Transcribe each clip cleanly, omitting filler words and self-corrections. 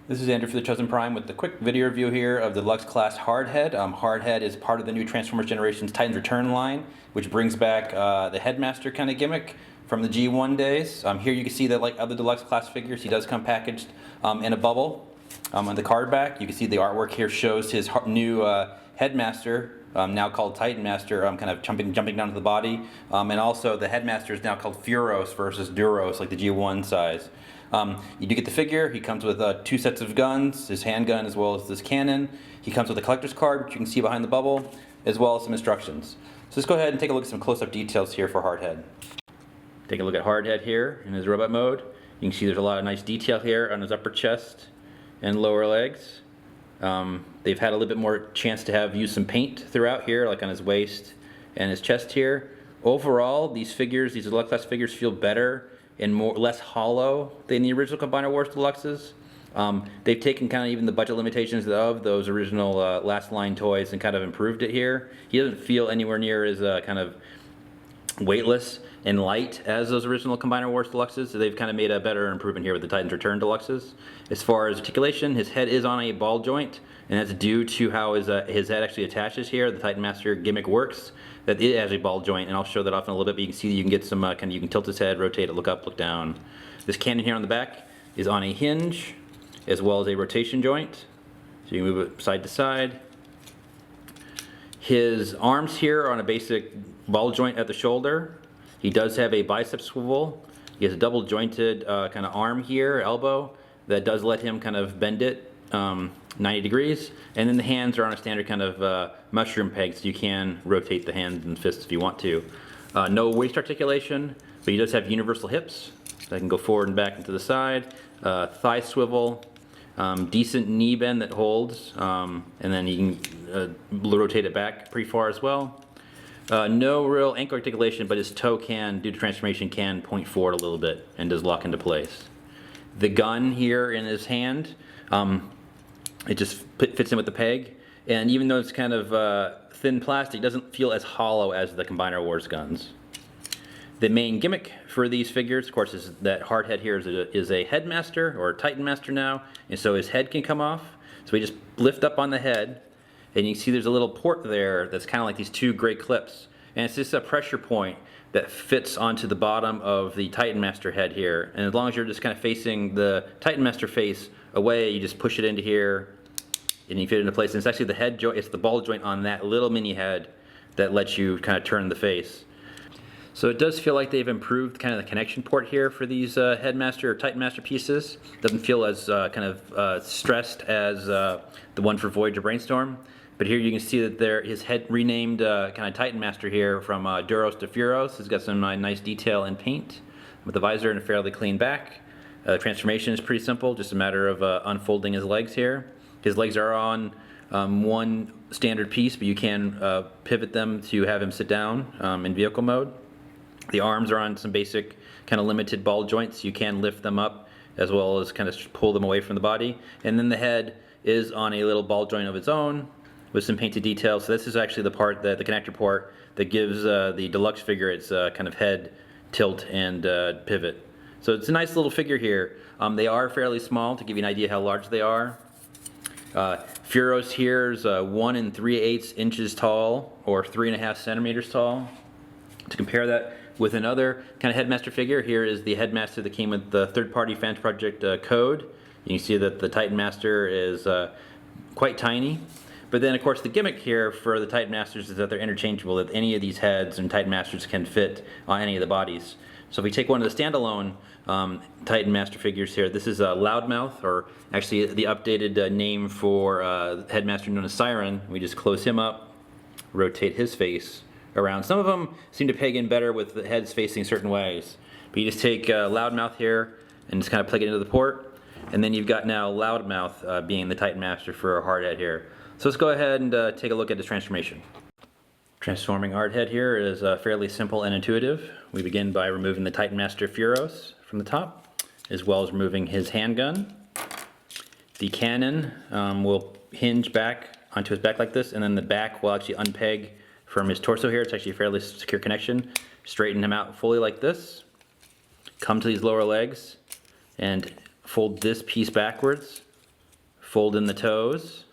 This is Andrew for the Chosen Prime with the quick video review here of the deluxe class Hardhead. Hardhead is part of the new Transformers Generations Titans Return line, which brings back the Headmaster kind of gimmick from the G1 days. Here you can see that, like other deluxe class figures, he does come packaged in a bubble. On the card back, you can see the artwork here shows his new Headmaster, now called Titan Master, kind of jumping down to the body. And also the Headmaster is now called Furos versus Duros, like the G1 size. You do get the figure. He comes with 2 sets of guns, his handgun as well as this cannon. He comes with a collector's card, which you can see behind the bubble, as well as some instructions. So let's go ahead and take a look at some close-up details here for Hardhead. Take a look at Hardhead here in his robot mode. You can see there's a lot of nice detail here on his upper chest and lower legs. They've had a little bit more chance to use some paint throughout here, like on his waist and his chest here. Overall, these deluxe class figures feel better and less hollow than the original Combiner Wars Deluxes. They've taken kind of even the budget limitations of those original last line toys and kind of improved it here. He doesn't feel anywhere near as kind of weightless and light as those original Combiner Wars Deluxes, so they've kind of made a better improvement here with the Titans Return Deluxes. As far as articulation, his head is on a ball joint, and that's due to how his head actually attaches here. The Titan Master gimmick works that it has a ball joint, and I'll show that off in a little bit, but you can see that you can get some you can tilt his head, rotate it, look up, look down. This cannon here on the back is on a hinge as well as a rotation joint, so you can move it side to side. His arms here are on a basic ball joint at the shoulder. He does have a bicep swivel. He has a double jointed kind of arm here, elbow, that does let him kind of bend it 90 degrees. And then the hands are on a standard kind of mushroom peg, so you can rotate the hands and fists if you want to. No waist articulation, but he does have universal hips that can go forward and back and to the side. Thigh swivel, decent knee bend that holds, and then you can rotate it back pretty far as well. No real ankle articulation, but his toe can, due to transformation, can point forward a little bit and does lock into place. The gun here in his hand, it just fits in with the peg, and even though it's kind of thin plastic, it doesn't feel as hollow as the Combiner Wars guns. The main gimmick for these figures, of course, is that Hardhead here is a Headmaster, or a Titan Master now, and so his head can come off. So we just lift up on the head, and you can see there's a little port there that's kind of like these 2 gray clips, and it's just a pressure point that fits onto the bottom of the Titan Master head here. And as long as you're just kind of facing the Titan Master face away, you just push it into here, and you fit it into place. And it's actually the head joint, it's the ball joint on that little mini head that lets you kind of turn the face. So it does feel like they've improved kind of the connection port here for these Headmaster or Titan Master pieces. Doesn't feel as kind of stressed as the one for Voyager Brainstorm. But here you can see that his head renamed kind of Titan Master here from Duros to Furos. It's got some nice detail and paint with the visor and a fairly clean back. Transformation is pretty simple, just a matter of unfolding his legs here. His legs are on one standard piece, but you can pivot them to have him sit down in vehicle mode. The arms are on some basic kind of limited ball joints. You can lift them up as well as kind of pull them away from the body. And then the head is on a little ball joint of its own with some painted details. So this is actually the part, the connector port, that gives the deluxe figure its kind of head tilt and pivot. So it's a nice little figure here. They are fairly small, to give you an idea how large they are. Furos here is 1 3/8 inches tall, or 3.5 centimeters tall. To compare that with another kind of Headmaster figure, here is the Headmaster that came with the third-party fan project code. You can see that the Titan Master is quite tiny. But then, of course, the gimmick here for the Titan Masters is that they're interchangeable, that any of these heads and Titan Masters can fit on any of the bodies. So if we take one of the standalone Titan Master figures here, this is Loudmouth, or actually the updated name for Headmaster known as Siren. We just close him up, rotate his face around. Some of them seem to peg in better with the heads facing certain ways. But you just take Loudmouth here and just kind of plug it into the port, and then you've got now Loudmouth being the Titan Master for Hardhead here. So let's go ahead and take a look at his transformation. Transforming Hardhead here is fairly simple and intuitive. We begin by removing the Titan Master Furos from the top, as well as removing his handgun. The cannon will hinge back onto his back like this, and then the back will actually unpeg from his torso here. It's actually a fairly secure connection. Straighten him out fully like this. Come to these lower legs and fold this piece backwards fold in the toes,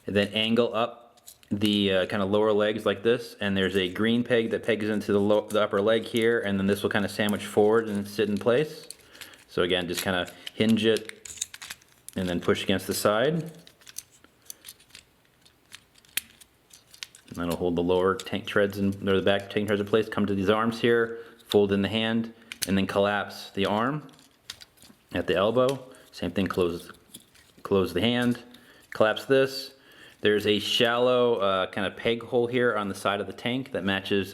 and then angle up the kind of lower legs like this, and there's a green peg that pegs into the upper leg here, and then this will kind of sandwich forward and sit in place. So again, just kind of hinge it and then push against the side. And that'll hold the lower tank treads or the back tank treads in place. Come to these arms here, fold in the hand, and then collapse the arm at the elbow. Same thing, close the hand, collapse this. There's a shallow kind of peg hole here on the side of the tank that matches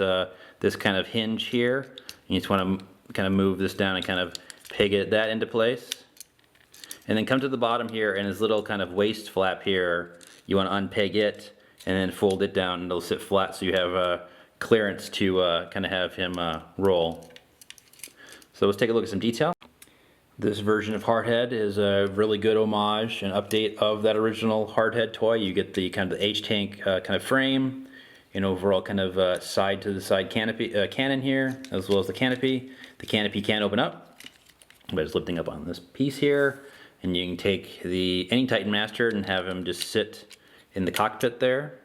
this kind of hinge here. You just want to kind of move this down and kind of peg that into place. And then come to the bottom here, and this little kind of waist flap here, you want to unpeg it and then fold it down, and it'll sit flat so you have clearance to kind of have him roll. So let's take a look at some detail. This version of Hardhead is a really good homage and update of that original Hardhead toy. You get the kind of the H-tank kind of frame, and overall kind of side to the side canopy cannon here, as well as the canopy. The canopy can open up by just lifting up on this piece here, and you can take any Titan Master and have him just sit in the cockpit there,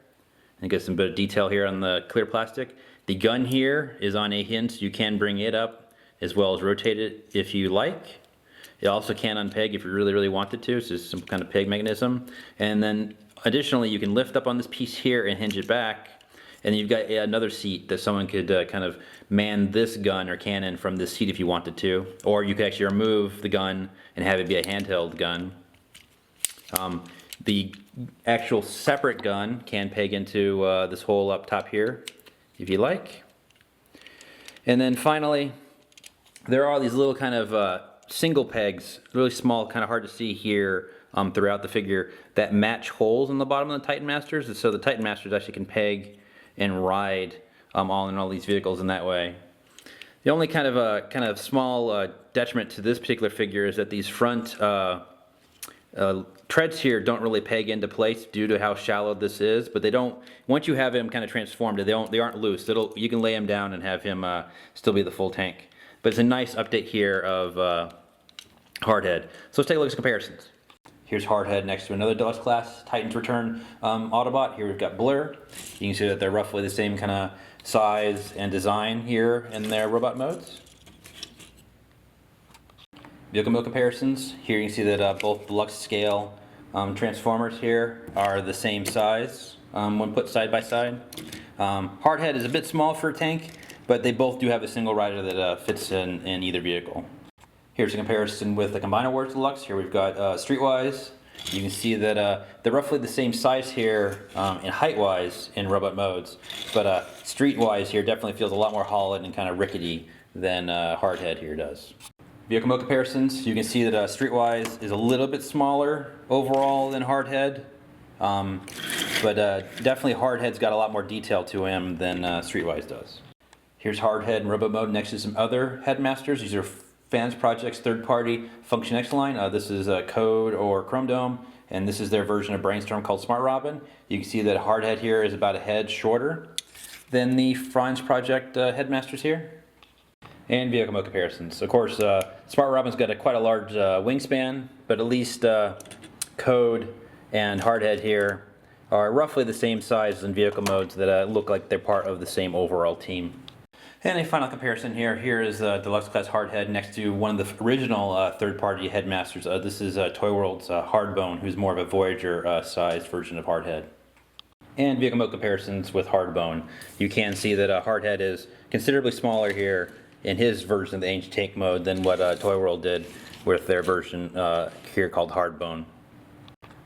and get some bit of detail here on the clear plastic. The gun here is on a hinge, so you can bring it up as well as rotate it if you like. It also can unpeg if you really wanted to, so it's some kind of peg mechanism. And then additionally, you can lift up on this piece here and hinge it back, and you've got another seat that someone could kind of man this gun or cannon from this seat if you wanted to, or you could actually remove the gun and have it be a handheld gun. The actual separate gun can peg into this hole up top here if you like. And then finally, there are these little kind of single pegs, really small, kind of hard to see here throughout the figure, that match holes in the bottom of the Titan Masters. So the Titan Masters actually can peg and ride all these vehicles in that way. The only kind of small detriment to this particular figure is that these front treads here don't really peg into place due to how shallow this is, but they don't, once you have him kind of transformed, they aren't loose. You can lay him down and have him still be the full tank. But it's a nice update here of Hardhead. So let's take a look at some comparisons. Here's Hardhead next to another Deluxe class Titans Return Autobot. Here we've got Blur. You can see that they're roughly the same kind of size and design here in their robot modes. Vehicle mode comparisons. Here you can see that both Deluxe scale Transformers here are the same size when put side by side. Hardhead is a bit small for a tank, but they both do have a single rider that fits in either vehicle. Here's a comparison with the Combiner Wars Deluxe. Here we've got Streetwise. You can see that they're roughly the same size here in height-wise in robot modes, but Streetwise here definitely feels a lot more hollow and kind of rickety than Hardhead here does. Vehicle mode comparisons. You can see that Streetwise is a little bit smaller overall than Hardhead, but definitely Hardhead's got a lot more detail to him than Streetwise does. Here's Hardhead in robot mode next to some other Headmasters. These are Fans Project's third-party Function X line. This is Code or Chrome Dome, and this is their version of Brainstorm called Smart Robin. You can see that Hardhead here is about a head shorter than the Fans Project Headmasters here. And vehicle mode comparisons. Of course, Smart Robin's got quite a large wingspan, but at least Code and Hardhead here are roughly the same size in vehicle modes that look like they're part of the same overall team. And a final comparison here. Here is Deluxe Class Hardhead next to one of the original third-party Headmasters. This is Toy World's Hardbone, who's more of a Voyager-sized version of Hardhead. And vehicle mode comparisons with Hardbone. You can see that Hardhead is considerably smaller here in his version of the ancient tank mode than what Toy World did with their version here called Hardbone.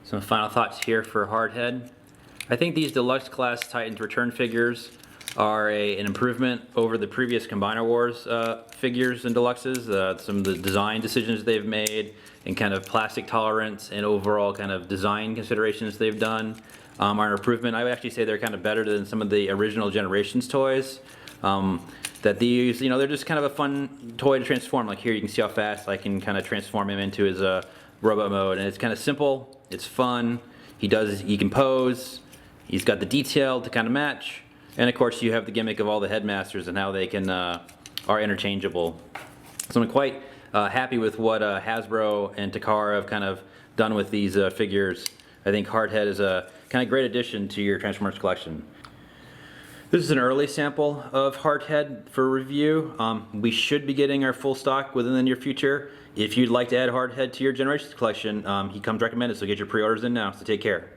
Some final thoughts here for Hardhead. I think these Deluxe Class Titans Return figures are an improvement over the previous Combiner Wars figures and Deluxes. Some of the design decisions they've made and kind of plastic tolerance and overall kind of design considerations they've done are an improvement. I would actually say they're kind of better than some of the original Generations toys. That these, they're just kind of a fun toy to transform. Like here you can see how fast I can kind of transform him into his robot mode, and it's kind of simple, it's fun, he can pose, he's got the detail to kind of match. And of course you have the gimmick of all the Headmasters and how they can are interchangeable. So I'm quite happy with what Hasbro and Takara have kind of done with these figures. I think Hardhead is a kind of great addition to your Transformers collection. This is an early sample of Hardhead for review. We should be getting our full stock within the near future. If you'd like to add Hardhead to your Generations collection, he comes recommended, so get your pre-orders in now. So take care.